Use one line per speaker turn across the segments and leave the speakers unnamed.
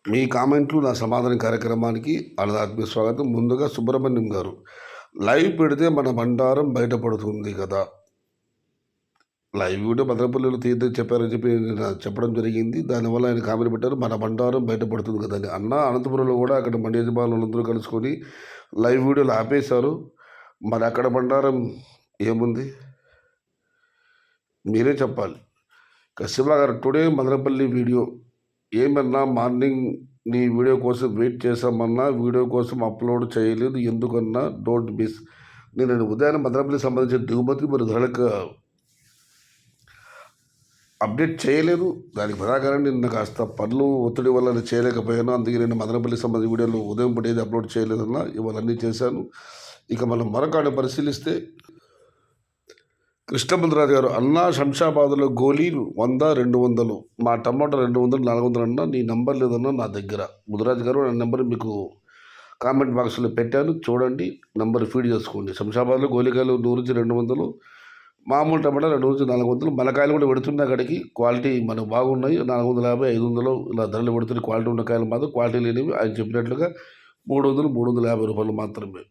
మీ కామెంట్లు నా సమాధాన కార్యక్రమానికి ఆత్మీయ స్వాగతం. ముందుగా సుబ్రహ్మణ్యం గారు, లైవ్ పెడితే మన బండారం బయటపడుతుంది కదా. లైవ్ వీడియో మదనపల్లిలో తీద్దని చెప్పారని చెప్పి నేను చెప్పడం జరిగింది. దానివల్ల ఆయన కామెంట్ పెట్టారు, మన బండారం బయటపడుతుంది కదా అని. అన్న అనంతపురంలో కూడా అక్కడ మండి యజమానులందరూ కలుసుకొని లైవ్ వీడియోలు ఆపేశారు. మరి అక్కడ బండారం ఏముంది మీరే చెప్పాలి. శివ గారు, టుడే మదనపల్లి వీడియో ఏమన్నా మార్నింగ్ నీ వీడియో కోసం వెయిట్ చేసామన్నా వీడియో కోసం అప్లోడ్ చేయలేదు ఎందుకన్నా, డోంట్ మిస్. నేను ఉదయాన్నే మదనపల్లికి సంబంధించిన దిగుమతి మరియు ధరలకు అప్డేట్ చేయలేదు. దానికి ప్రధానంగా నిన్న కాస్త పనులు ఒత్తిడి వల్ల నేను చేయలేకపోయాను. అందుకే నేను మదనపల్లికి సంబంధించిన వీడియోలు ఉదయం పూట ఏది అప్లోడ్ చేయలేదన్నా ఇవాళ అన్నీ చేశాను. ఇక మనం మరొక పరిశీలిస్తే కృష్ణముద్రరాజు గారు, అన్నా శంషాబాద్లో గోలీ 100 200, మా టమాటా 200 400 అన్నా, నీ నెంబర్ లేదన్నా నా దగ్గర. ముదిరాజు గారు, నా నెంబర్ మీకు కామెంట్ బాక్స్లో పెట్టాను, చూడండి, నెంబర్ ఫీడ్ చేసుకోండి. శంషాబాద్లో గోలికాయలు 100 నుంచి 200, మామూలు టమాటా 200 నుంచి 400. మనకాయలు కూడా పెడుతున్న అక్కడికి క్వాలిటీ మనకు బాగున్నాయి. 450 500 ఇలా ధరలు పెడుతున్న క్వాలిటీ ఉన్న కాయలు మాత్రం, క్వాలిటీ లేనివి ఆయన చెప్పినట్లుగా 300 350 రూపాయలు మాత్రమే.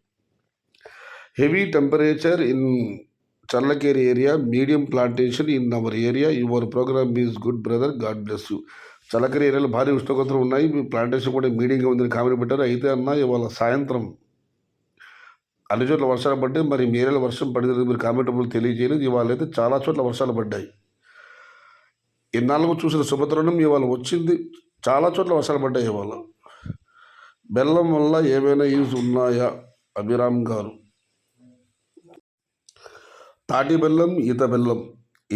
Heavy temperature in Challakere area, medium plantation in our area, your programme is good brother, God bless you. చల్లకేరి ఏరియాలో భారీ ఉష్ణోగ్రతలు ఉన్నాయి, మీ ప్లాంటేషన్ కూడా మీడియంగా ఉందని కామెంట్ పెట్టారు. అయితే అన్న ఇవాళ సాయంత్రం అన్ని చోట్ల వర్షాలు పడ్డాయి. మరి మీ ఏరియాలో వర్షం పడింది మీరు కామెంటబుల్ తెలియజేయలేదు. ఇవాళ అయితే చాలా చోట్ల వర్షాలు పడ్డాయి. ఇన్నాళ్ళకు చూసిన శుభతరుణం ఇవాళ వచ్చింది. చాలా చోట్ల వర్షాలు పడ్డాయి ఇవాళ. బెల్లం వల్ల ఏమైనా యూజ్ ఉన్నాయా? అభిరామ్ గారు, తాటి బెల్లం, ఈత బెల్లం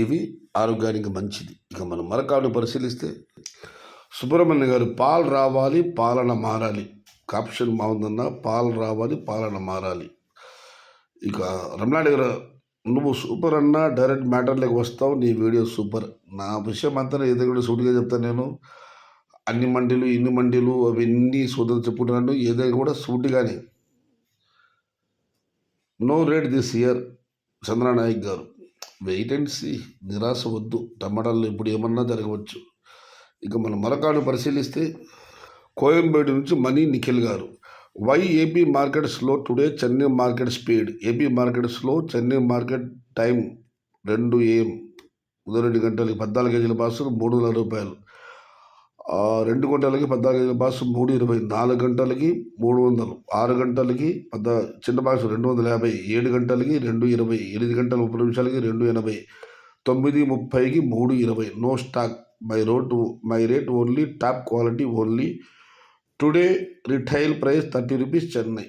ఇవి ఆరోగ్యానికి మంచిది. ఇక మనం మరొకటి పరిశీలిస్తే సుబ్రహ్మణ్య గారు, పాలు రావాలి పాలన మారాలి. కాప్షన్ బాగుందన్న, పాలు రావాలి పాలన మారాలి. ఇక రమణాడి గారు, నువ్వు సూపర్ అన్న, డైరెక్ట్ మ్యాటర్లోకి వస్తావు, నీ వీడియో సూపర్. నా విషయం అంతా ఏదో కూడా సూటిగా చెప్తాను. నేను అన్ని మండీలు ఇన్ని మండీలు అవన్నీ సూటిగా చెప్పుకుంటున్నాను. ఏదైనా కూడా సూటిగానే. No rate this year. Chandranayak garu, wait and see, నిరాశ వద్దు, టమాటాల్లో ఇప్పుడు ఏమన్నా జరగవచ్చు. ఇక మనం మరొకటి పరిశీలిస్తే కోయంబేడు నుంచి మనీ నిఖిల్ గారు, why AP market slow today, Chennai market speed. AP market slow, Chennai market time 2 AM, ఉదయం 2 గంటలకి 14 కేజీల బాసు 300 రూపాయలు, 2 గంటలకి 14 కేజీల బాసు 320, 4 గంటలకి 300, 6 గంటలకి చిన్న బాక్స్ 250, 7 గంటలకి 220, 8 గంటల 30 నిమిషాలకి 280, 9:30కి 320. No stock, my rate only, top quality only. Today retail price 30 rupees Chennai.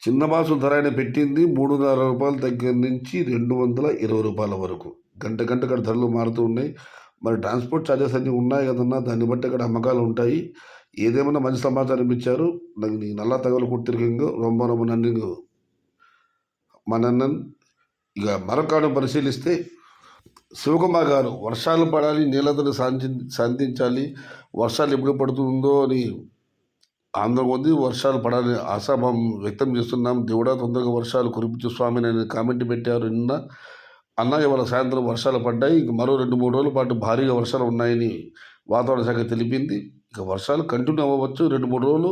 చిన్న బాసు ధర ఆయన పెట్టింది 300 రూపాయల దగ్గర నుంచి 220 రూపాయల వరకు. గంట అక్కడ ధరలు మారుతూ ఉన్నాయి. మరి ట్రాన్స్పోర్ట్ ఛార్జెస్ అన్నీ ఉన్నాయి కదన్నా, దాన్ని బట్టి అక్కడ అమ్మకాలు ఉంటాయి. ఏదేమన్నా మంచి సమాచారం ఇచ్చారు. నాకు నీ నల్లా తగలు కుట్టిరికంగా రొమ్మ నన్ను మనన్నన్. ఇక మరొకను పరిశీలిస్తే శివకుమార్ గారు, వర్షాలు పడాలి, నీళ్ళతో శాంతించాలి, వర్షాలు ఎప్పుడు పడుతుందో అని ఆందోళన ఉంది. వర్షాలు పడాలని ఆశాభావం వ్యక్తం చేస్తున్నాం. దేవుడా తొందరగా వర్షాలు కురిపించు స్వామి అని కామెంట్ పెట్టారు నిన్న. అన్న ఇవాళ సాయంత్రం వర్షాలు పడ్డాయి. ఇంక మరో 2-3 రోజుల పాటు భారీగా వర్షాలు ఉన్నాయని వాతావరణ శాఖ తెలిపింది. ఇక వర్షాలు కంటిన్యూ అవ్వవచ్చు 2-3 రోజులు.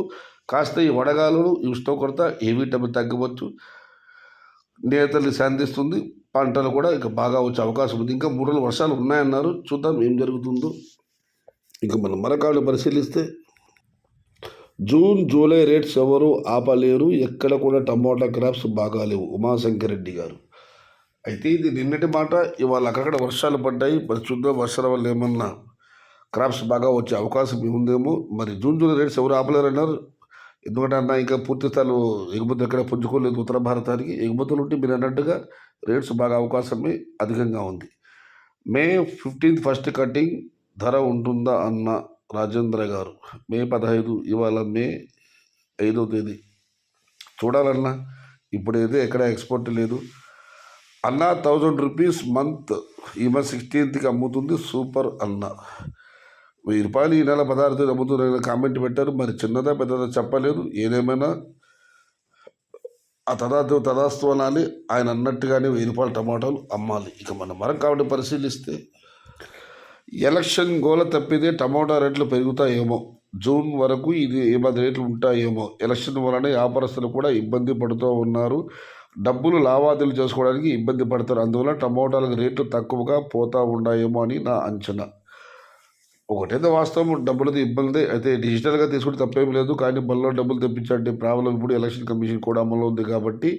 కాస్త ఈ వడగాలు, ఈ ఉష్ణోగ్రత హెవీ టెంపరేచర్ తగ్గవచ్చు. నేతల్ని శాంతిస్తుంది. పంటలు కూడా ఇక బాగా వచ్చే అవకాశం ఉంది. ఇంకా 3 రోజులు వర్షాలు ఉన్నాయన్నారు. చూద్దాం ఏం జరుగుతుందో. ఇక మనం మరొకటి పరిశీలిస్తే జూన్ జూలై రేట్స్ ఎవరు ఆపలేరు, ఎక్కడ కూడా టమోటా క్రాప్స్ బాగాలేవు. ఉమాశంకర్ రెడ్డి గారు, అయితే ఇది నిన్నటి మాట. ఇవాళ అక్కడక్కడ వర్షాలు పడ్డాయి. మరి చూద్దాం వర్షాల వల్ల ఏమన్నా క్రాప్స్ బాగా వచ్చే అవకాశం ఉందేమో. మరి జూన్ జూలై రేట్స్ ఎవరు ఆపలేరన్నారు. ఎందుకంటే అన్న ఇంకా పూర్తి స్థాయిలో ఎగుమతులు ఎక్కడ పుంజుకోలేదు ఉత్తర భారతానికి. ఎగుమతులు ఉంటే మీరు అన్నట్టుగా రేట్స్ బాగా అవకాశమే అధికంగా ఉంది. మే 15 ఫస్ట్ కటింగ్ ధర ఉంటుందా అన్న రాజేంద్ర గారు, మే 15, ఇవాళ మే 5వ తేదీ. చూడాలన్నా ఇప్పుడైతే ఎక్కడ ఎక్స్పోర్ట్ లేదు అన్న. 1000 రూపీస్ మంత్, ఈ మంత్ 16కి అమ్ముతుంది, సూపర్ అన్న. 1000 రూపాయలు ఈ నెల 16వ తేదీ అమ్ముతుంది కామెంట్ పెట్టారు. మరి చిన్నదా పెద్దదా చెప్పలేదు. ఏదేమైనా ఆ తదాస్తు అనాలి. ఆయన అన్నట్టుగానే 1000 రూపాయల టమాటాలు అమ్మాలి. ఇక మనం మరొక పరిశీలిస్తే ఎలక్షన్ గోల తప్పితే టమాటా రేట్లు పెరుగుతాయేమో. జూన్ వరకు ఇది ఏమైనా రేట్లు ఉంటాయేమో. ఎలక్షన్ వలన వ్యాపారస్తులు కూడా ఇబ్బంది పడుతూ ఉన్నారు. డబ్బులు లావాదేవీలు చేసుకోవడానికి ఇబ్బంది పడతారు. అందువల్ల టమోటాలకు రేట్లు తక్కువగా పోతా ఉన్నాయేమో అని నా అంచనా. ఒకటైతే వాస్తవం, డబ్బులది ఇబ్బందే. అయితే డిజిటల్‌గా తీసుకుంటే తప్పేం లేదు. కానీ బళ్ళో డబ్బులు తెప్పించాలంటే ప్రాబ్లమ్. ఇప్పుడు ఎలక్షన్ కమిషన్ కూడా అమల్లో ఉంది కాబట్టి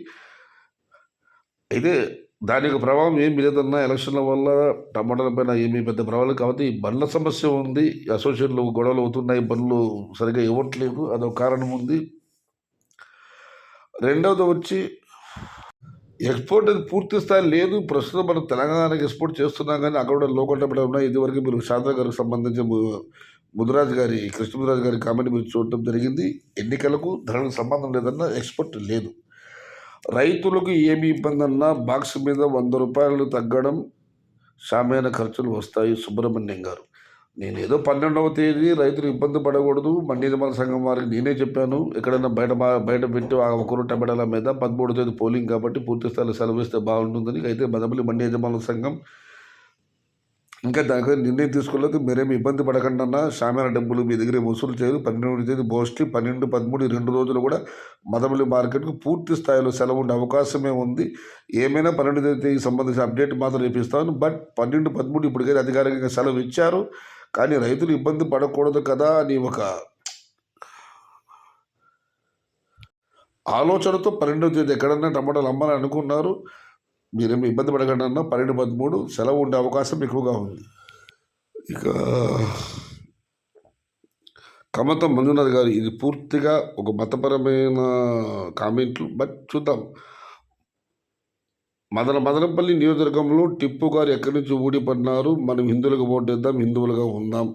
అయితే దానికి ప్రభావం ఏమి లేదన్నా. ఎలక్షన్ల వల్ల టమాటాల పైన ఏమీ పెద్ద ప్రభావం కాబట్టి ఈ బండ్ల సమస్య ఉంది. అసోసియేషన్‌లో గొడవలు అవుతున్నాయి. బండ్లు సరిగ్గా ఇవ్వట్లేదు. అదొక కారణం ఉంది. రెండవది వచ్చి ఎక్స్‌పోర్ట్ అది పూర్తి స్థాయిలో లేదు. ప్రస్తుతం మనం తెలంగాణకి ఎక్స్‌పోర్ట్ చేస్తున్నాం గానీ అక్కడ కూడా లోకల్ టమాటాలు ఉన్నాయి. ఇదివరకు మీరు శారదా గారికి సంబంధించి ముదిరాజు గారి, కృష్ణముదిరాజు గారి కామెంట్ మీరు చూడటం జరిగింది. ఎన్నికలకు ధరలకు సంబంధం లేదన్నా, ఎక్స్‌పోర్ట్ లేదు. రైతులకు ఏమి ఇబ్బందన్నా బాక్స్ మీద రూ. 100 తగ్గడం, షామియానా ఖర్చులు వస్తాయి. సుబ్రహ్మణ్యం గారు. నేనేదో 12వ తేదీ రైతులు ఇబ్బంది పడకూడదు. మండి యజమానుల సంఘం వారికి నేనే చెప్పాను. ఎక్కడైనా బయట పెట్టి ఆ ఒకరు టమాటాల మీద 13వ తేదీ పోలింగ్ కాబట్టి పూర్తి స్థాయిలో సెలవిస్తే బాగుంటుందని. అయితే మదనపల్లి మండి యజమానుల సంఘం ఇంకా దానిపై నిర్ణయం తీసుకోలేదు. మీరేమి ఇబ్బంది పడకండి అన్న. షామియానా డబ్బులు మీ దగ్గర వసూలు చేయరు. 12వ తేదీ మోస్ట్లీ 12, 13 ఈ 2 రోజులు కూడా మదనపల్లి మార్కెట్కు పూర్తి స్థాయిలో సెలవు ఉండే అవకాశమే ఉంది. ఏమైనా 12వ తేదీకి సంబంధించిన అప్డేట్ మాత్రం రేపిస్తాను. బట్ 12, 13 ఇప్పటికైతే అధికారికంగా సెలవు ఇచ్చారు. కానీ రైతులు ఇబ్బంది పడకూడదు కదా అని ఒక ఆలోచనతో 12వ తేదీ ఎక్కడన్నా టమాటాలు అమ్మాలని అనుకున్నారు. మీరేమి ఇబ్బంది పడకండి అన్న. 12, 13 సెలవు ఉండే అవకాశం ఎక్కువగా ఉంది. ఇక కమతం మంజునాథ్ గారు, ఇది పూర్తిగా ఒక మతపరమైన కామెంట్లు. బట్ చూద్దాం. మదనపల్లి నియోజకవర్గంలో టిప్పు గారు ఎక్కడి నుంచి ఊడిపడినారు. మనం హిందువులకు ఓటేద్దాం, హిందువులుగా ఉందాం.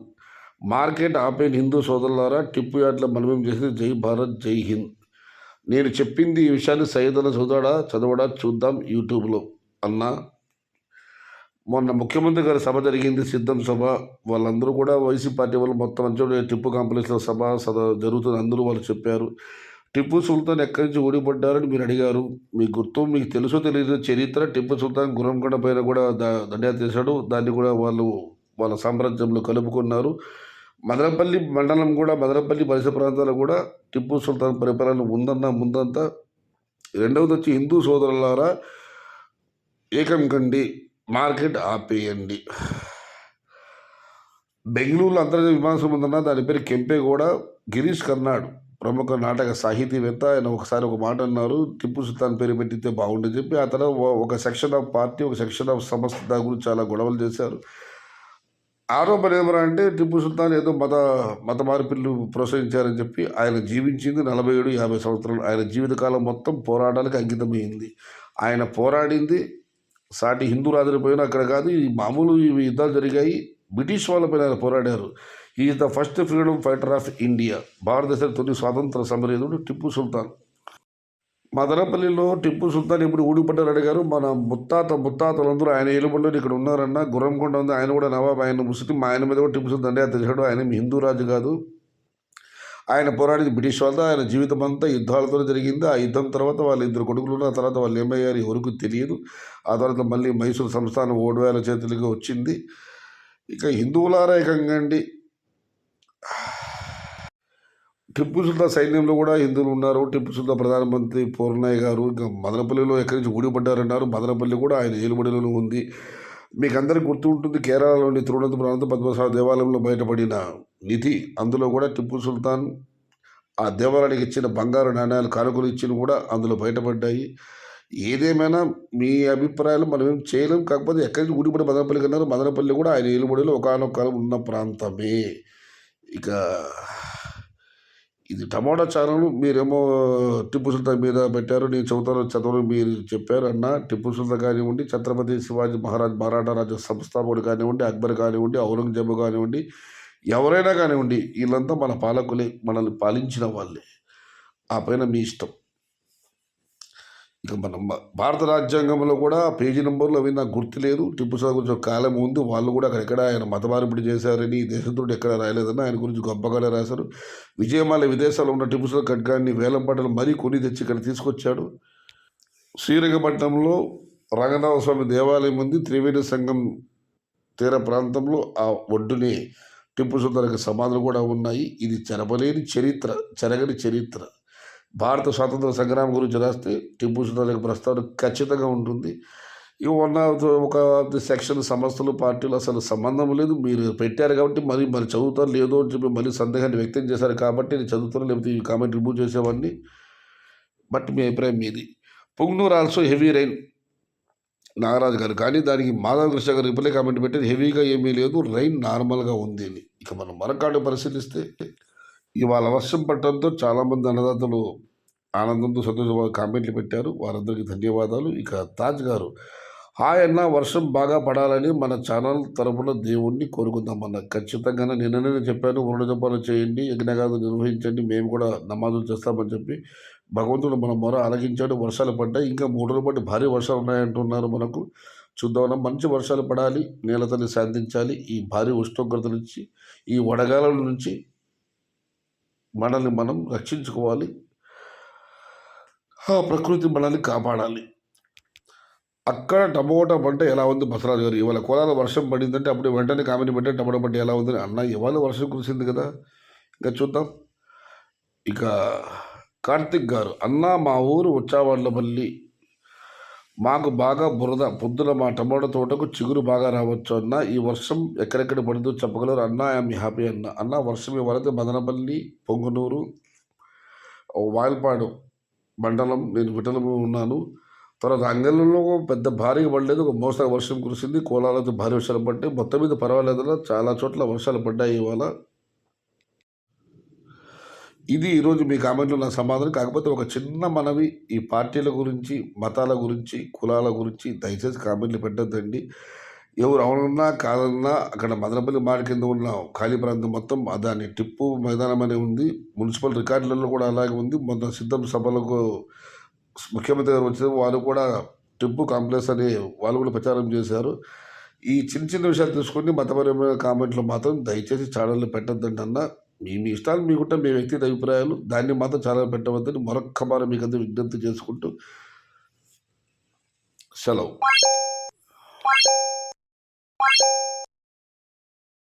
మార్కెట్ ఆపేన్ హిందూ సోదరులారా. టిప్పు యాట్ల మనమేం చేసేది. జై భారత్, జై హింద్. నేను చెప్పింది ఈ విషయాన్ని సయ్యద్ చదవడా చూద్దాం యూట్యూబ్లో అన్నా. మొన్న ముఖ్యమంత్రి గారి సభ జరిగింది, సిద్ధం సభ. వాళ్ళందరూ కూడా వైసీపీ పార్టీ వాళ్ళు మొత్తం అంతా టిప్పు కాంప్లెక్స్లో సభ జరుగుతుంది. అందరూ వాళ్ళు చెప్పారు. టిప్పు సుల్తాన్ ఎక్కడి నుంచి ఊడిపడ్డారని మీరు అడిగారు. మీకు గుర్తు, మీకు తెలుసో తెలియదు చరిత్ర. టిప్పు సుల్తాన్ గుర్రంకొండ పైన కూడా దండయాత్ర చేశాడు. దాన్ని కూడా వాళ్ళ సామ్రాజ్యంలో కలుపుకున్నారు. మదనపల్లి మండలం కూడా, మదనపల్లి పరిసర ప్రాంతాలు కూడా టిప్పు సుల్తాన్ పరిపాలన ఉందన్న ముందంతా. రెండవది వచ్చి హిందూ సోదరులారా ఏకం కండి, మార్కెట్ ఆపేయండి. బెంగళూరులో అంతర్జాతీయ విమానాశ్రయం ఉందన్న, దాని పేరు కెంపేగౌడ. గిరీష్ కర్నాడ్ ప్రముఖ నాటక సాహితీవేత్త. ఆయన ఒకసారి ఒక మాట అన్నారు, టిప్పు సుల్తాన్ పేరు పెట్టితే బాగుంటుంది చెప్పి. ఆ తర్వాత ఒక సెక్షన్ ఆఫ్ పార్టీ, ఒక సెక్షన్ ఆఫ్ సంస్థ దాని గురించి చాలా గొడవలు చేశారు. ఆరోపణ ఏమరా అంటే టిప్పు సుల్తాన్ ఏదో మత మార్పిళ్ళు ప్రోత్సహించారని చెప్పి. ఆయన జీవించింది 47, 50 సంవత్సరాలు. ఆయన జీవితకాలం మొత్తం పోరాటాలకు అంకితమైంది. ఆయన పోరాడింది సాటి హిందూ రాజులపైన అక్కడ కాదు, ఈ మామూలు యుద్ధాలు జరిగాయి. బ్రిటిష్ వాళ్ళపైన ఆయన పోరాడారు. Is the first freedom fighter of India. భారతదేశ తొలి స్వాతంత్ర సమరయోధుడు టిప్పు సుల్తాన్. మదనపల్లిలో టిప్పు సుల్తాన్ ఎప్పుడు ఊడిపడ్డారు అడిగారు. మన ముత్తాతలందరూ ఆయన ఏలుబడిలో ఇక్కడ ఉన్నారన్న. గుర్రంకొండ ఉంది, ఆయన కూడా నవాబ్. ఆయన ముస్లిం. ఆయన మీద కూడా టిప్పు సుల్తాన్ దండయాత్ర చేశాడు. ఆయన హిందూ రాజు కాదు. ఆయన పోరాడింది బ్రిటిష్ వాళ్ళతో. ఆయన జీవితం అంతా యుద్ధాలతో జరిగింది. ఆ యుద్ధం తర్వాత వాళ్ళ 2 కొడుకులు ఉన్న తర్వాత వాళ్ళు ఏమయ్యారు ఎవరికి తెలియదు. ఆ తర్వాత మళ్ళీ మైసూరు సంస్థానం ఓడివేల చేతులుగా వచ్చింది. ఇక హిందువులారా ఏకంగా అండి. టిప్పు సుల్తాన్ సైన్యంలో కూడా హిందువులు ఉన్నారు. టిప్పు సుల్తాన్ ప్రధానమంత్రి పూర్ణయ్య గారు ఇంకా మదనపల్లిలో ఎక్కడి నుంచి ఊడిపడ్డారన్నారు. మదనపల్లి కూడా ఆయన ఏలుబడిలో ఉంది. మీకు అందరికీ గుర్తు ఉంటుంది, కేరళలోని తిరువనంతపురం పద్మనాభ దేవాలయంలో బయటపడిన నిధి. అందులో కూడా టిప్పు సుల్తాన్ ఆ దేవాలయానికి ఇచ్చిన బంగారు నాణ్యాలు, కానుకలు ఇచ్చిన కూడా అందులో బయటపడ్డాయి. ఏదేమైనా మీ అభిప్రాయాలు మనం ఏం చేయలేం. కాకపోతే ఎక్కడి నుంచి ఊడిపడి మదనపల్లికి అన్నారు. మదనపల్లి కూడా ఆయన ఏలుబడిలో ఒకానొక కాలం ఉన్న ప్రాంతమే. ఇక ఇది టమోటా ఛానల్. మీరేమో టిప్పు సుల్తాన్ మీద పెట్టారు, నేను చదవను మీరు చెప్పారు అన్న. టిప్పు సుల్తాన్ కానివ్వండి, ఛత్రపతి శివాజీ మహారాజ్ మరాఠా రాజ్య సంస్థాపకుడు కానివ్వండి, అక్బర్ కానివ్వండి, ఔరంగజేబు కానివ్వండి, ఎవరైనా కానివ్వండి, వీళ్ళంతా మన పాలకులే, మనల్ని పాలించిన వాళ్ళే. ఆ పైన మీ ఇష్టం. ఇక మన భారత రాజ్యాంగంలో కూడా పేజీ నెంబర్లు అవి నాకు గుర్తు లేదు. టిప్పు సుల్తాన్ గురించి ఒక కాలం ఉంది. వాళ్ళు కూడా అక్కడెక్కడ ఆయన మత మార్పిడి చేశారని దేశద్రోహుడు ఎక్కడ రాయలేదని ఆయన గురించి గొప్పగానే రాశారు. విజయమాల విదేశాల్లో ఉన్న టిప్పు సుల్తాన్ ఖడ్గాన్ని వేలం పాటలు మరీ కొని తెచ్చి ఇక్కడ తీసుకొచ్చాడు. శ్రీరంగపట్నంలో రంగనాథస్వామి దేవాలయం ఉంది. త్రివేణి సంఘం తీర ప్రాంతంలో ఆ ఒడ్డుని టిప్పు సుల్తాన్కి సమాధులు కూడా ఉన్నాయి. ఇది చెరగని చరిత్ర. భారత స్వాతంత్ర సంగ్రామం గురించి రాస్తే టిప్పు సుల్తాన్ యొక్క ప్రస్తావన ఖచ్చితంగా ఉంటుంది. ఇవి ఒక సెక్షన్ సంస్థలు, పార్టీలు అసలు సంబంధం లేదు. మీరు పెట్టారు కాబట్టి మరి చదువుతారు లేదో అని చెప్పి మళ్ళీ సందేహాన్ని వ్యక్తం చేశారు కాబట్టి నేను చదువుతాను, లేకపోతే ఈ కామెంట్ రిమూవ్ చేసేవాడిని. బట్ మీ అభిప్రాయం మీది. Punganur also heavy rain Nagaraju గారు, కానీ దానికి మాధవ కృష్ణ గారు రిప్లై కామెంట్ పెట్టేది హెవీగా ఏమీ లేదు, రైన్ నార్మల్గా ఉంది అని. ఇక మనం మరొకటి పరిశీలిస్తే ఇవాళ వర్షం పడటంతో చాలామంది అన్నదాతలు ఆనందంతో సంతోషంగా కామెంట్లు పెట్టారు. వారందరికీ ధన్యవాదాలు. ఇక తాజ్ గారు, హాయ్ అన్న, వర్షం బాగా పడాలని మన ఛానల్ తరపున దేవుణ్ణి కోరుకుందామన్న. ఖచ్చితంగానే నిన్ననే చెప్పాను, వరుణ జపాలు చేయండి, యజ్ఞగాథలు నిర్వహించండి, మేము కూడా నమాజులు చేస్తామని చెప్పి భగవంతుడు మన మొర ఆలకించాడు. వర్షాలు పడ్డాయి. ఇంకా 3 రోజుల పాటు భారీ వర్షాలు ఉన్నాయంటున్నారు. మనకు చూద్దామన్నా, మంచి వర్షాలు పడాలి, నేలతల్లి శాంతించాలి. ఈ భారీ ఉష్ణోగ్రత నుంచి, ఈ వడగాల నుంచి మనల్ని మనం రక్షించుకోవాలి. ప్రకృతి మనల్ని కాపాడాలి. అక్కడ టమోటా పంట ఎలా ఉంది బసరాజు గారు? ఇవాళ కోలాల వర్షం పడిందంటే అప్పుడు వెంటనే కామెంట్ పెట్టే టమోటా పంట ఎలా ఉందని. అన్న ఇవాళ వర్షం కురిసింది కదా, ఇంకా చూద్దాం. ఇక కార్తిక్ గారు, అన్న మా ఊరు ఉచ్చావాళ్ళపల్లి, మాకు బాగా బురద, పొద్దున మా టమోటా తోటకు చిగురు బాగా రావచ్చు అన్న. ఈ వర్షం ఎక్కడెక్కడ పడిందో చెప్పగలరు అన్న? ఐఎమ్ హ్యాపీ అన్న. అన్న వర్షం ఇవాళైతే మదనపల్లి, పొంగునూరు, వాయల్పాడు మండలం, నేను విఠలము ఉన్నాను. తర్వాత అంగళ్ళలో పెద్ద భారీగా పడలేదు, ఒక మోస్తరు వర్షం కురిసింది. కోలాలతో భారీ వర్షాలు పడ్డాయి. మొత్తం మీద పర్వాలేదు, చాలా చోట్ల వర్షాలు పడ్డాయి ఇవాళ. ఇది ఈరోజు మీ కామెంట్లో నా సమాధానం. కాకపోతే ఒక చిన్న మనవి, ఈ పార్టీల గురించి, మతాల గురించి, కులాల గురించి దయచేసి కామెంట్లు పెట్టద్దండి. ఎవరు అవునన్నా కాదన్నా అక్కడ మదనపల్లి మాడి కింద ఉన్న ఖాళీ ప్రాంతం మొత్తం దాన్ని టిప్పు మైదానం అనే ఉంది. మున్సిపల్ రికార్డులలో కూడా అలాగే ఉంది. మొన్న సిద్ధం సభలకు ముఖ్యమంత్రి గారు వచ్చిన వాళ్ళు కూడా టిప్పు కాంప్లెక్స్ అని వాళ్ళు కూడా ప్రచారం చేశారు. ఈ చిన్న చిన్న విషయాలు తీసుకొని మతపరమైన కామెంట్లు మాత్రం దయచేసి ఛానళ్ళు పెట్టద్దండి అన్న. మీ ఇష్టాలు మీకుంటే మీ వ్యక్తిగత అభిప్రాయాలు, దాన్ని మాత్రం ఛానల్ పెట్టవద్దని మరొక్క మారు మీకు అంతా విజ్ఞప్తి చేసుకుంటూ సెలవు.